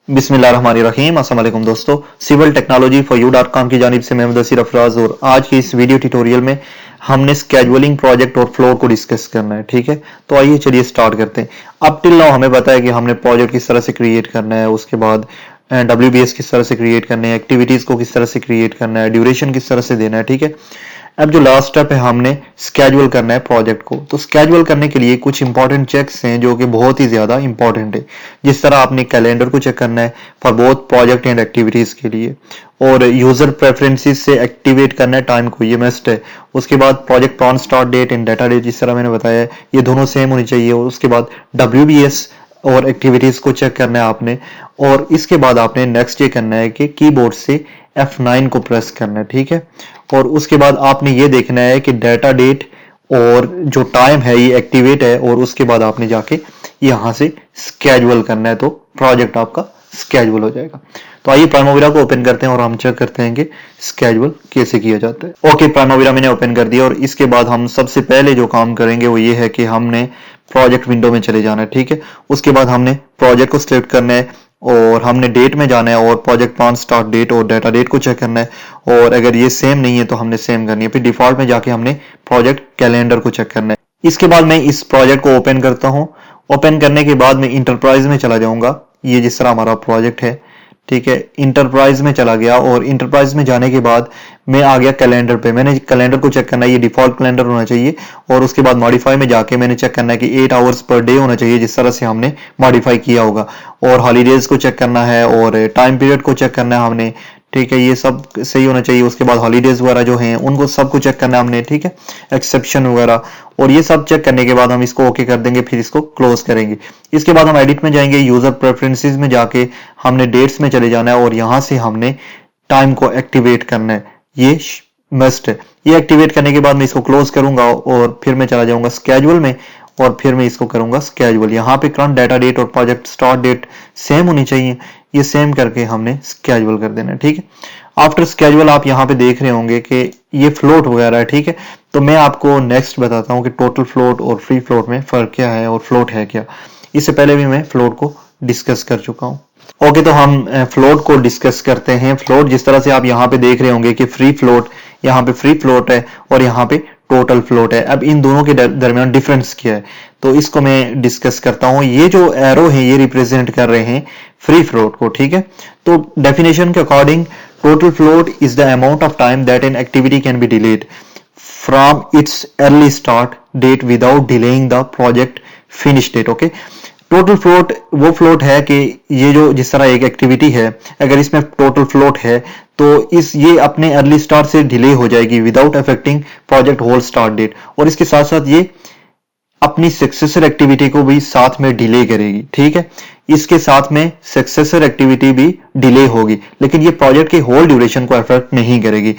बिस्मिल्लाहिर्रहमानिर्रहीम। अस्सलाम वालेकुम दोस्तों, सिविल टेक्नोलॉजी फॉर यू.com की जानिब से मैं मुदस्सिर अफराज और आज की इस वीडियो ट्यूटोरियल में हमने स्केड्यूलिंग प्रोजेक्ट और फ्लोर को डिस्कस करना है। ठीक है, तो आइए चलिए स्टार्ट करते हैं। अब टिल नाउ हमें पता है कि हमने प्रोजेक्ट किस तरह से क्रिएट करना है, उसके बाद WBS किस तरह से क्रिएट करने हैं, एक्टिविटीज को किस तरह से क्रिएट करना है, ड्यूरेशन किस तरह से देना है। ठीक है, अब जो लास्ट स्टेप है हमने स्केड्यूल करना है प्रोजेक्ट को। तो स्केड्यूल करने के लिए कुछ इंपॉर्टेंट चेक्स हैं जो कि बहुत ही ज्यादा इंपॉर्टेंट है। जिस तरह आपने कैलेंडर को चेक करना है for both project and activities के लिए, और यूजर प्रेफरेंसेस से एक्टिवेट करना है टाइम को, ये मस्ट है। उसके बाद project on start date and data date, जिस तरह मैंने बताया है, ये दोनों सेम होनी चाहिए। और उसके बाद WBS और एक्टिविटीज को चेक करना है आपने, और इसके बाद आपने नेक्स्ट ये करना है कि कीबोर्ड से F9 को प्रेस करना है। ठीक है, और उसके बाद आपने ये देखना है कि डाटा डेट और जो टाइम है ये एक्टिवेट है, और उसके बाद आपने जाके यहां से स्केड्यूल करना है, तो प्रोजेक्ट आपका स्केड्यूल हो जाएगा। तो आइए प्राइमोविरा को ओपन करते हैं और हम चेक करते हैं कि स्केड्यूल कैसे किया जाता है। ओके, प्राइमोविरा मैंने ओपन कर दिया और इसके बाद हम सबसे पहले जो काम करेंगे वो ये है कि हमने प्रोजेक्ट विंडो में चले जाना है। ठीक है, उसके बाद हमने प्रोजेक्ट को सिलेक्ट करना है और हमने डेट में जाना है और प्रोजेक्ट ऑन स्टार्ट डेट और डाटा डेट को चेक करना है, और अगर ये सेम नहीं है तो हमने सेम करनी है। फिर डिफॉल्ट में जाके हमने प्रोजेक्ट कैलेंडर को चेक करना है। इसके बाद मैं इस प्रोजेक्ट को ओपन करता हूं। ओपन करने के बाद मैं इंटरप्राइज में चला जाऊंगा। ये जिस तरह हमारा प्रोजेक्ट है, ठीक है, इंटरप्राइज में चला गया और इंटरप्राइज में जाने के बाद मैं आ गया कैलेंडर पे। मैंने कैलेंडर को चेक करना है, ये डिफॉल्ट कैलेंडर होना चाहिए, और उसके बाद मॉडिफाई में जाके मैंने चेक करना है कि 8 आवर्स पर डे होना चाहिए जिस तरह से हमने मॉडिफाई किया होगा, और हॉलीडेज को चेक करना है और टाइम पीरियड को चेक करना है हमने। ठीक है, ये सब सही होना चाहिए। उसके बाद हॉलीडेज वगैरह जो हैं उनको सबको चेक करना है हमने। ठीक है, एक्सेप्शन वगैरह, और ये सब चेक करने के बाद हम इसको ओके कर देंगे, फिर इसको क्लोज करेंगे। इसके बाद हम एडिट में जाएंगे, यूजर प्रेफरेंसेस में जाके हमने डेट्स में चले जाना है और यहां से हमने टाइम को एक्टिवेट करना है, ये मस्ट है। ये एक्टिवेट करने के बाद मैं इसको क्लोज करूंगा और फिर मैं चला जाऊंगा स्केड्यूल में, और फिर मैं इसको करूंगा स्केड्यूल। यहाँ पे करंट डाटा डेट और प्रोजेक्ट स्टार्ट डेट सेम होनी चाहिए, ये सेम करके हमने स्केड्यूल कर देना है। ठीक है, आफ्टर स्केड्यूल आप यहाँ पे देख रहे होंगे कि ये फ्लोट वगैरह है। ठीक है, तो मैं आपको नेक्स्ट बताता हूँ कि टोटल फ्लोट और फ्री फ्लोट में फर्क क्या है और फ्लोट है क्या। इससे पहले भी मैं फ्लोट को डिस्कस कर चुका हूँ। ओके, तो हम फ्लोट को डिस्कस करते हैं। फ्लोट जिस तरह से आप यहाँ पे देख रहे होंगे कि फ्री फ्लोट, यहाँ पे फ्री फ्लोट है और यहाँ पे टोटल फ्लोट है। अब इन दोनों के दरमियान डिफरेंस क्या है, तो इसको मैं डिस्कस करता हूँ। ये जो एरो है ये रिप्रेजेंट कर रहे हैं फ्री फ्लोट को। ठीक है, तो डेफिनेशन के according total float is the amount of time that an activity can be delayed from its early start date without delaying the project finish date. Okay, total float वो float है कि ये जो जिस तरह एक एक्टिविटी है, अगर इसमें टोटल फ्लोट है तो ये अपने अर्ली स्टार्ट से डिले हो जाएगी without affecting project whole start date, और इसके साथ साथ ये अपनी सक्सेसर एक्टिविटी को भी साथ में डिले करेगी। ठीक है, इसके साथ में सक्सेसर एक्टिविटी भी डिले होगी, लेकिन ये प्रोजेक्ट के होल ड्यूरेशन को अफेक्ट नहीं करेगी।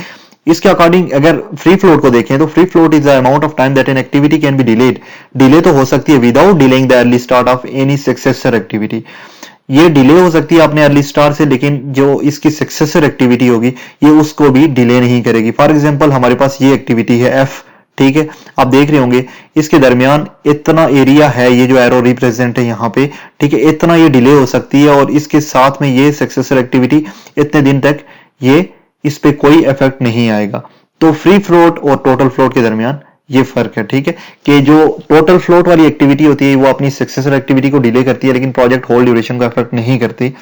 इसके अकॉर्डिंग अगर फ्री फ्लोट को देखें तो free float is the amount of time that an activity can be delayed. Delay तो हो सकती है without delaying the early start of any successor activity. ये डिले हो सकती है अपने अर्ली स्टार्ट से, लेकिन जो इसकी सक्सेसर एक्टिविटी होगी ये उसको भी डिले नहीं करेगी। फॉर एग्जांपल हमारे पास ये एक्टिविटी है F। ठीक है, आप देख रहे होंगे इसके दरमियान इतना एरिया है, ये जो एरो रिप्रेजेंट है यहाँ पे। ठीक है, इतना ये डिले हो सकती है, और इसके साथ में ये सक्सेसर एक्टिविटी इतने दिन तक ये इस पे कोई इफेक्ट नहीं आएगा। तो फ्री फ्लोट और टोटल फ्लोट के दरमियान ये फर्क है। ठीक है, कि जो टोटल फ्लोट वाली एक्टिविटी होती है वो अपनी सक्सेसर एक्टिविटी को डिले करती है, लेकिन प्रोजेक्ट होल ड्यूरेशन को अफेक्ट नहीं करती।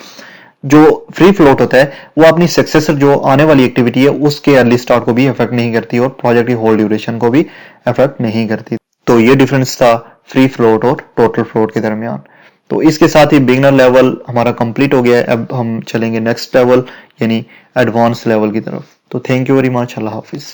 जो फ्री फ्लोट होता है वो अपनी सक्सेसर जो आने वाली एक्टिविटी है उसके अर्ली स्टार्ट को भी अफेक्ट नहीं करती और प्रोजेक्ट की होल ड्यूरेशन को भी अफेक्ट नहीं करती। तो ये डिफरेंस था फ्री फ्लोट और टोटल फ्लोट के दरमियान। तो इसके साथ ही बिगिनर लेवल हमारा कंप्लीट हो गया है। अब हम चलेंगे नेक्स्ट लेवल यानी एडवांस लेवल की तरफ। तो thank you very much, Allah Hafiz.